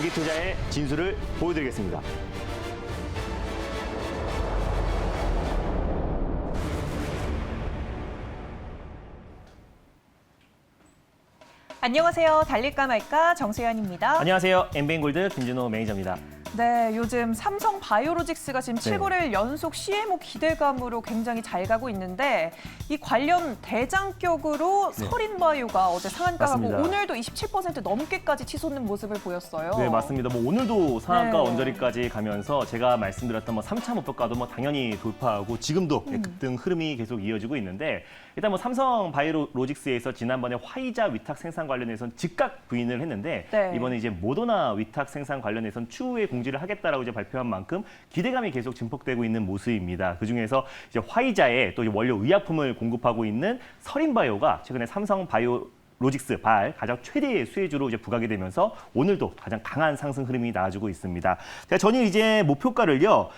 장기 투자의 진수를 보여드리겠습니다. 안녕하세요. 달릴까 말까 정세현입니다. 안녕하세요. 엠베인골드 김진호 매니저입니다. 네, 요즘 삼성 바이오로직스가 지금 7거래일 연속 CMO 기대감으로 굉장히 잘 가고 있는데 이 관련 대장격으로 서린바이오가 어제 상한가하고 맞습니다. 오늘도 27% 넘게까지 치솟는 모습을 보였어요. 네, 맞습니다. 오늘도 상한가 네. 언저리까지 가면서 제가 말씀드렸던 3차 목표가도 당연히 돌파하고 지금도 급등 흐름이 계속 이어지고 있는데 일단 삼성 바이오로직스에서 지난번에 화이자 위탁 생산 관련해서는 즉각 부인을 했는데 네. 이번에 이제 모더나 위탁 생산 관련해서는 추후에 공지를 하겠다라고 이제 발표한 만큼 기대감이 계속 증폭되고 있는 모습입니다. 그중에서 이제 화이자에 또 원료 의약품을 공급하고 있는 서린바이오가 최근에 삼성 바이오로직스 가장 최대의 수혜주로 이제 부각이 되면서 오늘도 가장 강한 상승 흐름이 나와주고 있습니다. 제가 전일 이제 목표가를요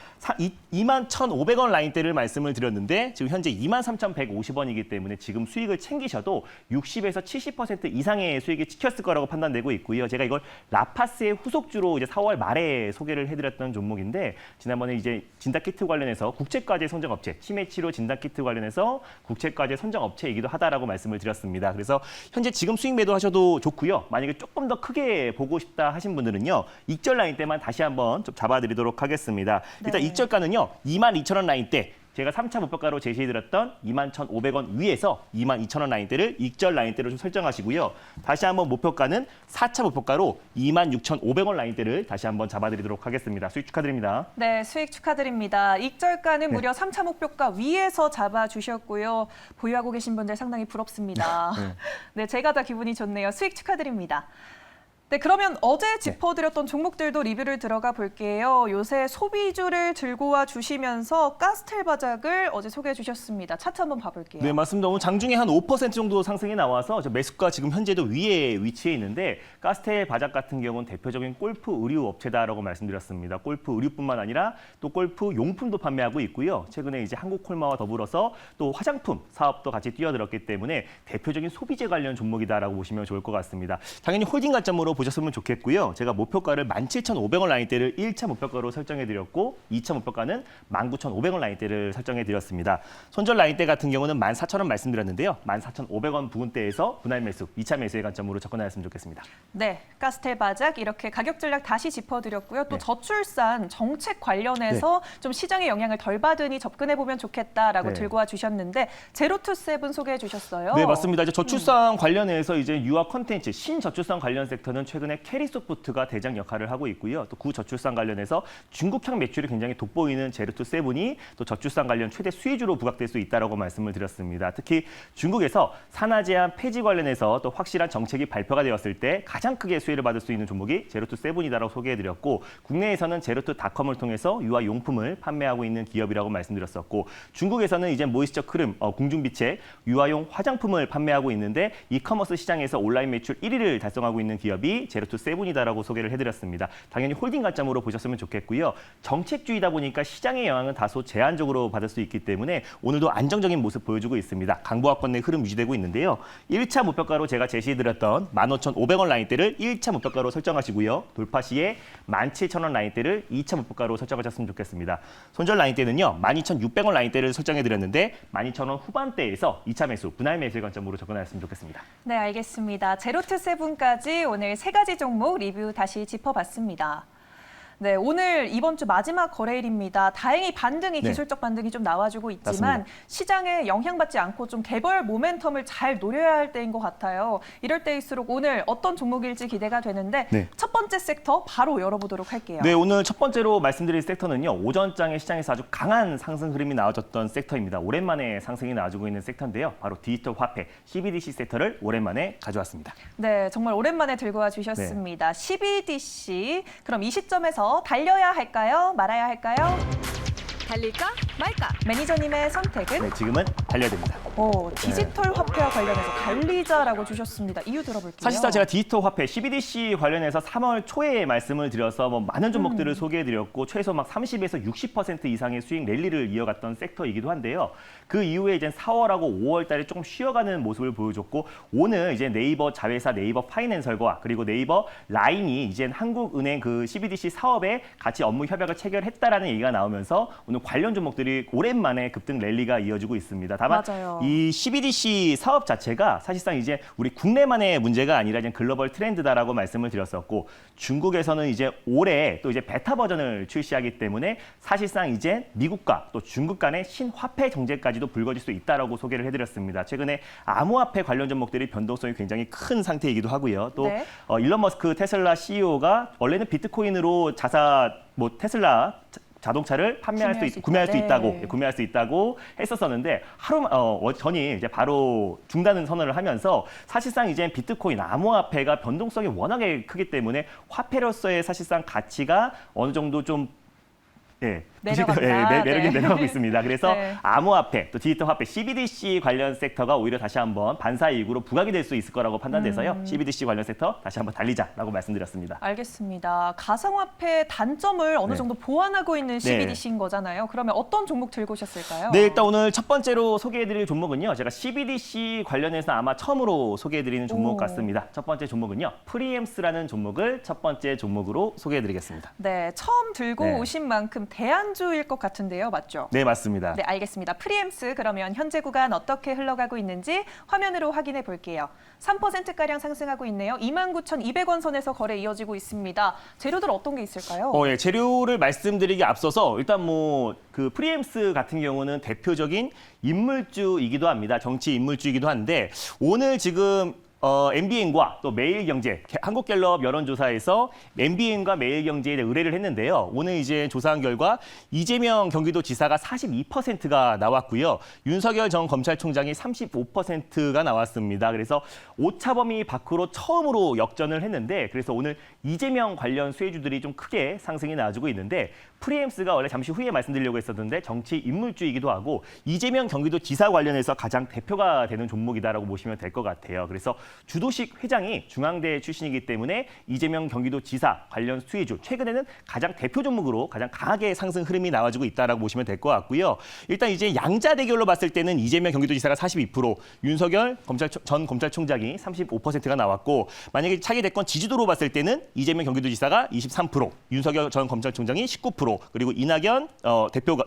21,500원 라인대를 말씀을 드렸는데 지금 현재 23,150원이기 때문에 지금 수익을 챙기셔도 60에서 70% 이상의 수익이 찍혔을 거라고 판단되고 있고요. 제가 이걸 라파스의 후속주로 이제 4월 말에 소개를 해드렸던 종목인데 지난번에 이제 진단키트 관련해서 국제과제 선정업체 치매치료 진단키트 관련해서 국제과제 선정업체이기도 하다라고 말씀을 드렸습니다. 그래서 현재 지금 수익 매도하셔도 좋고요. 만약에 조금 더 크게 보고 싶다 하신 분들은요. 익절 라인 때만 다시 한번 좀 잡아드리도록 하겠습니다. 일단 네. 익절가는요. 22,000원 라인 때 제가 3차 목표가로 제시해드렸던 21,500원 위에서 22,000원 라인대를 익절 라인대로 좀 설정하시고요. 다시 한번 목표가는 4차 목표가로 26,500원 라인대를 다시 한번 잡아드리도록 하겠습니다. 수익 축하드립니다. 네, 수익 축하드립니다. 익절가는 무려 3차 목표가 위에서 잡아주셨고요. 보유하고 계신 분들 상당히 부럽습니다. 네, 제가 다 기분이 좋네요. 수익 축하드립니다. 네, 그러면 어제 짚어드렸던 종목들도 리뷰를 들어가 볼게요. 요새 소비주를 들고 와 주시면서 가스텔 바작을 어제 소개해 주셨습니다. 차트 한번 봐볼게요. 네, 맞습니다. 오늘 장중에 한 5% 정도 상승이 나와서 매수가 지금 현재도 위에 위치해 있는데 가스텔 바작 같은 경우는 대표적인 골프 의류 업체다라고 말씀드렸습니다. 골프 의류뿐만 아니라 또 골프 용품도 판매하고 있고요. 최근에 이제 한국콜마와 더불어서 또 화장품 사업도 같이 뛰어들었기 때문에 대표적인 소비재 관련 종목이다라고 보시면 좋을 것 같습니다. 당연히 홀딩 관점으로 보셨으면 좋겠고요. 제가 목표가를 17,500원 라인대를 1차 목표가로 설정해드렸고 2차 목표가는 19,500원 라인대를 설정해드렸습니다. 손절 라인대 같은 경우는 14,000원 말씀드렸는데요. 14,500원 부근대에서 분할 매수, 2차 매수의 관점으로 접근하였으면 좋겠습니다. 네, 가스텔 바작 이렇게 가격 전략 다시 짚어드렸고요. 또 저출산 정책 관련해서 좀 시장의 영향을 덜 받으니 접근해보면 좋겠다라고 들고 와 주셨는데 제로투세븐 소개해 주셨어요. 네, 맞습니다. 이제 저출산 관련해서 이제 유아 콘텐츠, 신저출산 관련 섹터는 최근에 캐리소프트가 대장 역할을 하고 있고요. 또 구저출산 관련해서 중국향 매출이 굉장히 돋보이는 제로투세븐이 또 저출산 관련 최대 수혜주로 부각될 수 있다라고 말씀을 드렸습니다. 특히 중국에서 산하 제한 폐지 관련해서 또 확실한 정책이 발표가 되었을 때 가장 크게 수혜를 받을 수 있는 종목이 제로투세븐이다라고 소개해드렸고 국내에서는 제로투닷컴을 통해서 유아 용품을 판매하고 있는 기업이라고 말씀드렸었고 중국에서는 이제 모이스처 크림, 궁중빛의 유아용 화장품을 판매하고 있는데 이커머스 시장에서 온라인 매출 1위를 달성하고 있는 기업이 제로투세븐이다라고 소개를 해드렸습니다. 당연히 홀딩 관점으로 보셨으면 좋겠고요. 정책주의다 보니까 시장의 영향은 다소 제한적으로 받을 수 있기 때문에 오늘도 안정적인 모습 보여주고 있습니다. 강보합권 내 흐름 유지되고 있는데요. 1차 목표가로 제가 제시해드렸던 15,500원 라인대를 1차 목표가로 설정하시고요. 돌파 시에 17,000원 라인대를 2차 목표가로 설정하셨으면 좋겠습니다. 손절 라인대는요. 12,600원 라인대를 설정해드렸는데 12,000원 후반대에서 2차 매수, 분할 매수의 관점으로 접근하였으면 좋겠습니다. 네, 알겠습니다. 제로투세븐까지 오늘 세 가지 종목 리뷰 다시 짚어봤습니다. 네, 오늘 이번 주 마지막 거래일입니다. 다행히 반등이 기술적 반등이 좀 나와주고 있지만 맞습니다. 시장에 영향받지 않고 좀 개별 모멘텀을 잘 노려야 할 때인 것 같아요. 이럴 때일수록 오늘 어떤 종목일지 기대가 되는데 첫 번째 섹터 바로 열어보도록 할게요. 네, 오늘 첫 번째로 말씀드릴 섹터는요. 오전장의 시장에서 아주 강한 상승 흐름이 나와줬던 섹터입니다. 오랜만에 상승이 나와주고 있는 섹터인데요. 바로 디지털 화폐, CBDC 섹터를 오랜만에 가져왔습니다. 네, 정말 오랜만에 들고 와 주셨습니다. CBDC, 그럼 이 시점에서 달려야 할까요? 말아야 할까요? 달릴까 말까? 매니저님의 선택은 네, 지금은 달려야 됩니다. 디지털 화폐와 관련해서 달리자라고 주셨습니다. 이유 들어볼게요. 사실상 제가 디지털 화폐 CBDC 관련해서 3월 초에 말씀을 드려서 많은 종목들을 소개해드렸고 최소 막 30에서 60% 이상의 수익 랠리를 이어갔던 섹터이기도 한데요. 그 이후에 이제 4월하고 5월 달에 조금 쉬어가는 모습을 보여줬고 오늘 이제 네이버 자회사 네이버 파이낸셜과 그리고 네이버 라인이 이제 한국은행 그 CBDC 사업에 같이 업무 협약을 체결했다라는 얘기가 나오면서 오늘 관련 종목들이 오랜만에 급등 랠리가 이어지고 있습니다. 다만 맞아요. 이 CBDC 사업 자체가 사실상 이제 우리 국내만의 문제가 아니라 이제 글로벌 트렌드다라고 말씀을 드렸었고 중국에서는 이제 올해 또 이제 베타 버전을 출시하기 때문에 사실상 이제 미국과 또 중국 간의 신화폐 정제까지도 불거질 수 있다라고 소개를 해드렸습니다. 최근에 암호화폐 관련 종목들이 변동성이 굉장히 큰 상태이기도 하고요. 또 네. 일론 머스크 테슬라 CEO가 원래는 비트코인으로 테슬라 자동차를 구매할 수 있다고 했었었는데 전이 이제 바로 중단 선언을 하면서 사실상 이제 비트코인 암호화폐가 변동성이 워낙에 크기 때문에 화폐로서의 사실상 가치가 어느 정도 좀 내려간다. 매력이 네. 내려가고 있습니다. 그래서 네. 암호화폐, 또 디지털 화폐, CBDC 관련 섹터가 오히려 다시 한번 반사이익으로 부각이 될 수 있을 거라고 판단돼서요. CBDC 관련 섹터 다시 한번 달리자라고 말씀드렸습니다. 알겠습니다. 가상화폐 단점을 어느 네. 정도 보완하고 있는 CBDC인 거잖아요. 그러면 어떤 종목 들고 오셨을까요? 네, 일단 오늘 첫 번째로 소개해드릴 종목은요. 제가 CBDC 관련해서 아마 처음으로 소개해드리는 종목 같습니다. 첫 번째 종목은요. 프리엠스라는 종목을 첫 번째 종목으로 소개해드리겠습니다. 네, 처음 들고 네. 오신 만큼 대안주일 것 같은데요. 맞죠? 네, 맞습니다. 네, 알겠습니다. 프리엠스 그러면 현재 구간 어떻게 흘러가고 있는지 화면으로 확인해 볼게요. 3%가량 상승하고 있네요. 29,200원 선에서 거래 이어지고 있습니다. 재료들 어떤 게 있을까요? 재료를 말씀드리기 앞서서 일단 그 프리엠스 같은 경우는 대표적인 인물주이기도 합니다. 정치 인물주이기도 한데 오늘 지금 MBN과 또 매일경제, 한국갤럽 여론조사에서 MBN과 매일경제에 의뢰를 했는데요. 오늘 이제 조사한 결과 이재명 경기도지사가 42%가 나왔고요. 윤석열 전 검찰총장이 35%가 나왔습니다. 그래서 오차범위 밖으로 처음으로 역전을 했는데 그래서 오늘 이재명 관련 수혜주들이 좀 크게 상승이 나와주고 있는데 프리엠스가 원래 잠시 후에 말씀드리려고 했었는데 정치 인물주이기도 하고 이재명 경기도지사 관련해서 가장 대표가 되는 종목이다라고 보시면 될 것 같아요. 그래서 주도식 회장이 중앙대 출신이기 때문에 이재명 경기도지사 관련 수혜주 최근에는 가장 대표 종목으로 가장 강하게 상승 흐름이 나와주고 있다라고 보시면 될 것 같고요. 일단 이제 양자 대결로 봤을 때는 이재명 경기도지사가 42%, 윤석열 전 검찰총장이 35%가 나왔고 만약에 차기 대권 지지도로 봤을 때는 이재명 경기도지사가 23%, 윤석열 전 검찰총장이 19%, 그리고 이낙연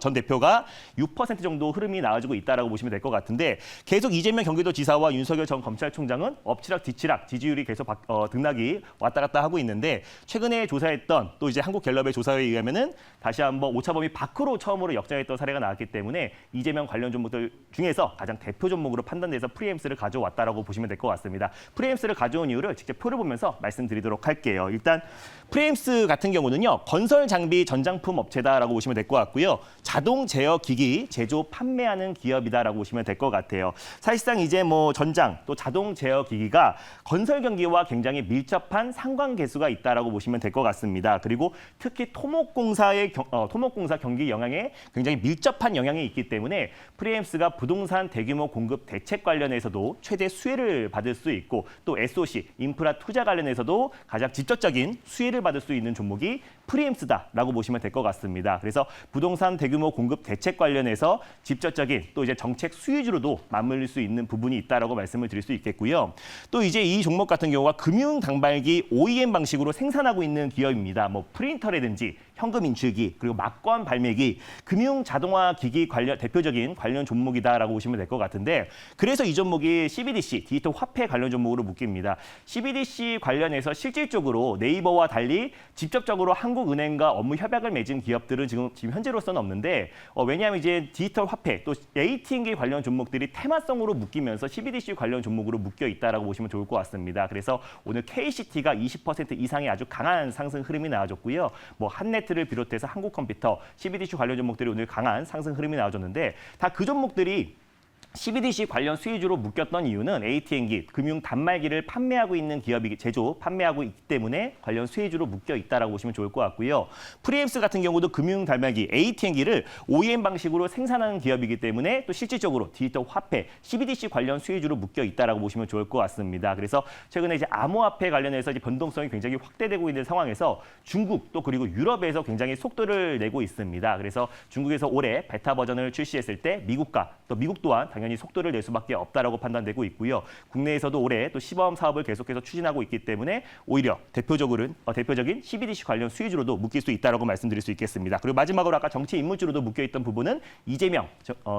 전 대표가 6% 정도 흐름이 나와주고 있다라고 보시면 될 것 같은데 계속 이재명 경기도지사와 윤석열 전 검찰총장은 엎치락 뒤치락 지지율이 계속 등락이 왔다 갔다 하고 있는데 최근에 조사했던 또 이제 한국갤럽의 조사에 의하면은 다시 한번 오차범위 밖으로 처음으로 역전했던 사례가 나왔기 때문에 이재명 관련 종목들 중에서 가장 대표 종목으로 판단돼서 프리엠스를 가져왔다라고 보시면 될 것 같습니다. 프리엠스를 가져온 이유를 직접 표를 보면서 말씀드리도록 할게요. 일단 프리엠스 같은 경우는요. 건설 장비 전장품 업체다라고 보시면 될 것 같고요. 자동 제어 기기 제조 판매하는 기업이다라고 보시면 될 것 같아요. 사실상 이제 전장 또 자동 제어 기기가 건설 경기와 굉장히 밀접한 상관계수가 있다라고 보시면 될 것 같습니다. 그리고 특히 토목공사 경기 영향에 굉장히 밀접한 영향이 있기 때문에 프리엠스가 부동산 대규모 공급 대책 관련해서도 최대 수혜를 받을 수 있고 또 SOC 인프라 투자 관련해서도 가장 직접적인 수혜를 받을 수 있는 종목이 프리엠스다라고 보시면 될 것 같습니다. 그래서 부동산 대규모 공급 대책 관련해서 직접적인 또 이제 정책 수혜주로도 맞물릴 수 있는 부분이 있다라고 말씀을 드릴 수 있겠고요. 또 이제 이 종목 같은 경우가 금융 단말기 OEM 방식으로 생산하고 있는 기업입니다. 프린터라든지 현금 인출기 그리고 막권 발매기 금융 자동화 기기 대표적인 관련 종목이다라고 보시면 될 것 같은데 그래서 이 종목이 CBDC 디지털 화폐 관련 종목으로 묶입니다. CBDC 관련해서 실질적으로 네이버와 달리 직접적으로 한국은행과 업무 협약을 맺은 기업들은 지금 현재로서는 없는데 왜냐하면 이제 디지털 화폐 또 ATM기 관련 종목들이 테마성으로 묶이면서 CBDC 관련 종목으로 묶여 있다라고 보시면 좋을 것 같습니다. 그래서 오늘 KCT가 20% 이상의 아주 강한 상승 흐름이 나와줬고요. 한네트를 비롯해서 한국컴퓨터, CBDC 관련 종목들이 오늘 강한 상승 흐름이 나와줬는데 다 그 종목들이 CBDC 관련 수혜주로 묶였던 이유는 ATM기, 금융 단말기를 판매하고 있는 기업이 판매하고 있기 때문에 관련 수혜주로 묶여 있다라고 보시면 좋을 것 같고요. 프리엠스 같은 경우도 금융 단말기, ATM기를 OEM 방식으로 생산하는 기업이기 때문에 또 실질적으로 디지털 화폐, CBDC 관련 수혜주로 묶여 있다라고 보시면 좋을 것 같습니다. 그래서 최근에 이제 암호화폐 관련해서 이제 변동성이 굉장히 확대되고 있는 상황에서 중국 또 그리고 유럽에서 굉장히 속도를 내고 있습니다. 그래서 중국에서 올해 베타 버전을 출시했을 때 미국과 또 미국 또한 당연히 속도를 낼 수밖에 없다라고 판단되고 있고요. 국내에서도 올해 또 시범 사업을 계속해서 추진하고 있기 때문에 오히려 대표적인 CBDC 관련 수혜주로도 묶일 수 있다라고 말씀드릴 수 있겠습니다. 그리고 마지막으로 아까 정치 인물주로도 묶여 있던 부분은 이재명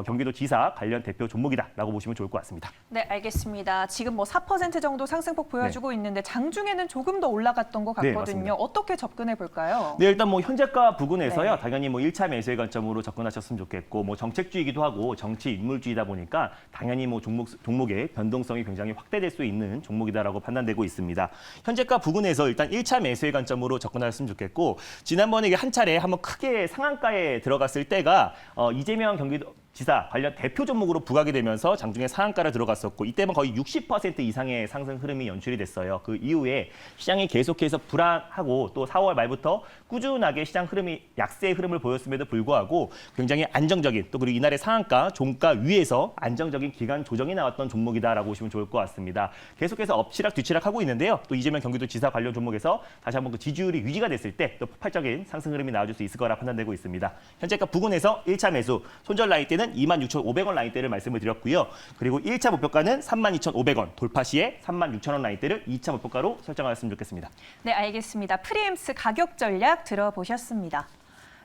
경기도지사 관련 대표 종목이다라고 보시면 좋을 것 같습니다. 네, 알겠습니다. 지금 뭐 4% 정도 상승폭 보여주고 있는데 장중에는 조금 더 올라갔던 것 네, 같거든요. 맞습니다. 어떻게 접근해 볼까요? 네, 일단 뭐 현재가 부근에서요. 네. 당연히 뭐 1차 매수의 관점으로 접근하셨으면 좋겠고 뭐 정책주이기도 하고 정치 인물주이다 보니까 당연히 뭐 종목의 변동성이 굉장히 확대될 수 있는 종목이다라고 판단되고 있습니다. 현재가 부근에서 일단 1차 매수의 관점으로 접근하셨으면 좋겠고 지난번에 이게 한 차례 한번 크게 상한가에 들어갔을 때가 이재명 경기도지사 관련 대표 종목으로 부각이 되면서 장중에 상한가를 들어갔었고 이때는 거의 60% 이상의 상승 흐름이 연출이 됐어요. 그 이후에 시장이 계속해서 불안하고 또 4월 말부터 꾸준하게 시장 흐름이 약세의 흐름을 보였음에도 불구하고 굉장히 안정적인 또 그리고 이날의 상한가, 종가 위에서 안정적인 기간 조정이 나왔던 종목이다라고 보시면 좋을 것 같습니다. 계속해서 엎치락 뒤치락 하고 있는데요. 또 이재명 경기도지사 관련 종목에서 다시 한번 그 지지율이 유지가 됐을 때 또 폭발적인 상승 흐름이 나와줄 수 있을 거라 판단되고 있습니다. 현재가 부근에서 1차 매수, 손절 라인대는 26,500원 라인대를 말씀을 드렸고요. 그리고 1차 목표가는 32,500원, 돌파 시에 36,000원 라인대를 2차 목표가로 설정하였으면 좋겠습니다. 네, 알겠습니다. 프리엠스 가격 전략 들어보셨습니다.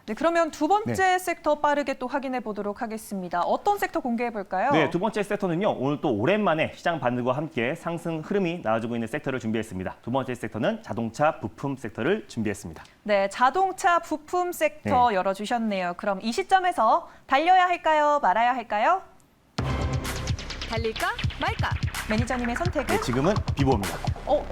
네, 그러면 두 번째 섹터 빠르게 또 확인해 보도록 하겠습니다. 어떤 섹터 공개해 볼까요? 네, 두 번째 섹터는요. 오늘 또 오랜만에 시장 반등과 함께 상승 흐름이 나와주고 있는 섹터를 준비했습니다. 두 번째 섹터는 자동차 부품 섹터를 준비했습니다. 네, 자동차 부품 섹터 열어주셨네요. 그럼 이 시점에서 달려야 할까요? 말아야 할까요? 달릴까 말까? 매니저님의 선택은? 네, 지금은 비보입니다.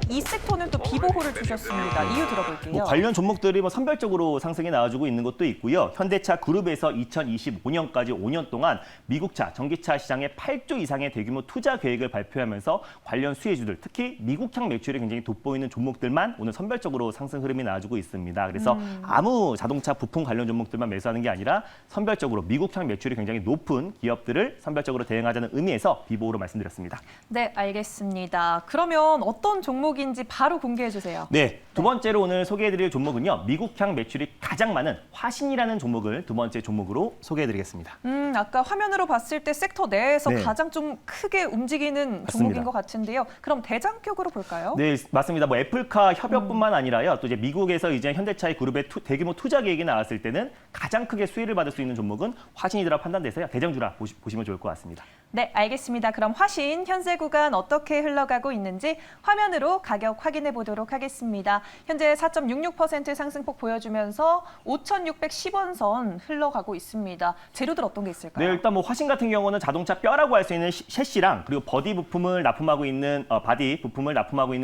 이 섹터는 또 비보호를 주셨습니다. 이유 들어볼게요. 뭐 관련 종목들이 뭐 선별적으로 상승이 나와주고 있는 것도 있고요. 현대차 그룹에서 2025년까지 5년 동안 미국차, 전기차 시장에 8조 이상의 대규모 투자 계획을 발표하면서 관련 수혜주들, 특히 미국향 매출이 굉장히 돋보이는 종목들만 오늘 선별적으로 상승 흐름이 나와주고 있습니다. 그래서 아무 자동차 부품 관련 종목들만 매수하는 게 아니라 선별적으로 미국향 매출이 굉장히 높은 기업들을 선별적으로 대응하자는 의미에서 비보호로 말씀드렸습니다. 네, 알겠습니다. 그러면 어떤 종목인지 바로 공개해 주세요. 네, 두 번째로 오늘 소개해드릴 종목은요. 미국향 매출이 가장 많은 화신이라는 종목을 두 번째 종목으로 소개해드리겠습니다. 아까 화면으로 봤을 때 섹터 내에서 네. 가장 좀 크게 움직이는 맞습니다. 종목인 것 같은데요. 그럼 대장격으로 볼까요? 네, 맞습니다. 뭐 애플카 협업뿐만 아니라요. 또 이제 미국에서 이제 현대차의 그룹의 대규모 투자 계획이 나왔을 때는 가장 크게 수혜를 받을 수 있는 종목은 화신이더라 판단돼서요. 대장주라 보시면 좋을 것 같습니다. 네, 알겠습니다. 그럼 화신 현재 구간 어떻게 흘러가고 있는지 화면으로 가격 확인해 보도록 하겠습니다. 현재 4.66% 상승폭 보여주면서 5,610원 선 흘러가고 있습니다. 재료들 어떤 게 있을까요? 네, 일단 뭐 화신 같은 경우는 자동차 뼈라고 할 수 있는 셰시랑 그리고 바디 부품을 납품하고 있는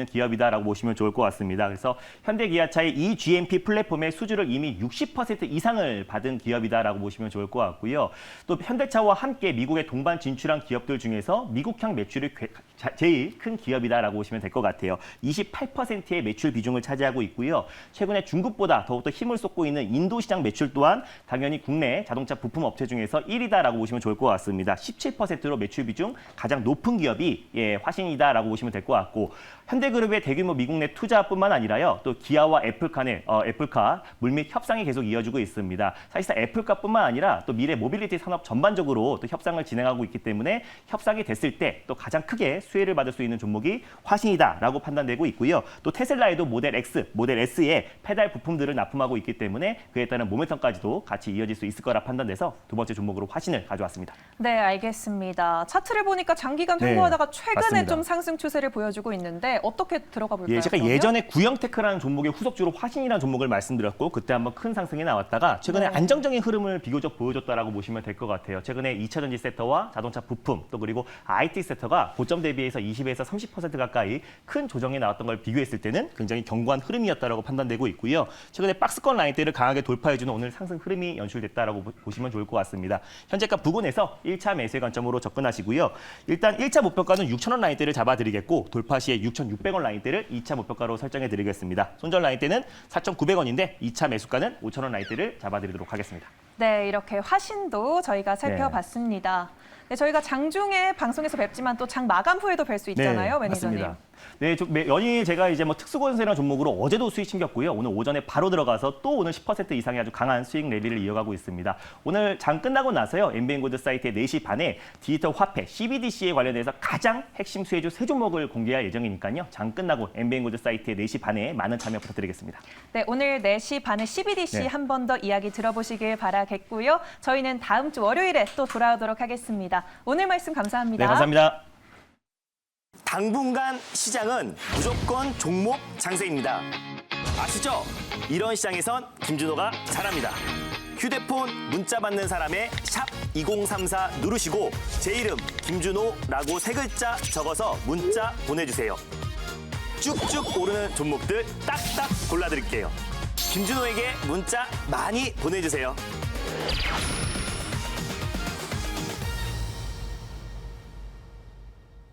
기업이다라고 보시면 좋을 것 같습니다. 그래서 현대기아차의 eGMP 플랫폼의 수주를 이미 60% 이상을 받은 기업이다라고 보시면 좋을 것 같고요. 또 현대차와 함께 미국에 동반 진출한 기업들 중에서 미국향 매출이 제일 큰 기업이다라고 보시면 될 것 같아요. 28%의 매출 비중을 차지하고 있고요. 최근에 중국보다 더욱더 힘을 쏟고 있는 인도 시장 매출 또한 당연히 국내 자동차 부품 업체 중에서 1위다라고 보시면 좋을 것 같습니다. 17%로 매출 비중 가장 높은 기업이 화신이다라고 보시면 될 것 같고 현대그룹의 대규모 미국 내 투자뿐만 아니라요. 또 기아와 애플카 물밑 협상이 계속 이어지고 있습니다. 사실상 애플카뿐만 아니라 또 미래 모빌리티 산업 전반적으로 또 협상을 진행하고 있기 때문에 협상이 됐을 때 또 가장 크게 수혜를 받을 수 있는 종목이 화신이다라고 판단되고 있고요. 또 테슬라에도 모델 X, 모델 S의 페달 부품들을 납품하고 있기 때문에 그에 따른 모멘텀까지도 같이 이어질 수 있을 거라 판단돼서 두 번째 종목으로 화신을 가져왔습니다. 네, 알겠습니다. 차트를 보니까 장기간 네, 횡보하다가 최근에 맞습니다. 좀 상승 추세를 보여주고 있는데 텐데 어떻게 들어가 볼까요? 예, 제가 그러면? 예전에 구형테크라는 종목의 후속주로 화신이라는 종목을 말씀드렸고 그때 한번 큰 상승이 나왔다가 최근에 네. 안정적인 흐름을 비교적 보여줬다라고 보시면 될 것 같아요. 최근에 2차 전지 섹터와 자동차 부품 또 그리고 IT 섹터가 고점 대비해서 20에서 30% 가까이 큰 조정이 나왔던 걸 비교했을 때는 굉장히 견고한 흐름이었다라고 판단되고 있고요. 최근에 박스권 라인대를 강하게 돌파해주는 오늘 상승 흐름이 연출됐다라고 보시면 좋을 것 같습니다. 현재가 부근에서 1차 매수의 관점으로 접근하시고요. 일단 1차 목표가는 6,000원 라인대를 잡아드리겠고 돌파 시에 6,600원 라인대를 2차 목표가로 설정해드리겠습니다. 손절 라인대는 4,900원인데 2차 매수가는 5,000원 라인대를 잡아드리도록 하겠습니다. 네, 이렇게 화신도 저희가 살펴봤습니다. 네, 저희가 장중에 방송에서 뵙지만 또 장 마감 후에도 뵐 수 있잖아요, 매니저님. 맞습니다. 네, 연일 제가 이제 뭐 특수건설이라는 종목으로 어제도 수익 챙겼고요. 오늘 오전에 바로 들어가서 또 오늘 10% 이상의 아주 강한 수익 랠리를 이어가고 있습니다. 오늘 장 끝나고 나서요. MBN고드 사이트에 4시 반에 디지털 화폐 CBDC에 관련해서 가장 핵심 수혜주 3종목을 공개할 예정이니까요. 장 끝나고 MBN고드 사이트에 4시 반에 많은 참여 부탁드리겠습니다. 네, 오늘 4시 반에 CBDC 네. 한 번 더 이야기 들어보시길 바라겠고요. 저희는 다음 주 월요일에 또 돌아오도록 하겠습니다. 오늘 말씀 감사합니다. 네, 감사합니다. 당분간 시장은 무조건 종목 장세입니다. 아시죠? 이런 시장에선 김준호가 잘합니다. 휴대폰 문자 받는 사람의 샵 2034 누르시고 제 이름 김준호라고 3글자 적어서 문자 보내주세요. 쭉쭉 오르는 종목들 딱딱 골라드릴게요. 김준호에게 문자 많이 보내주세요.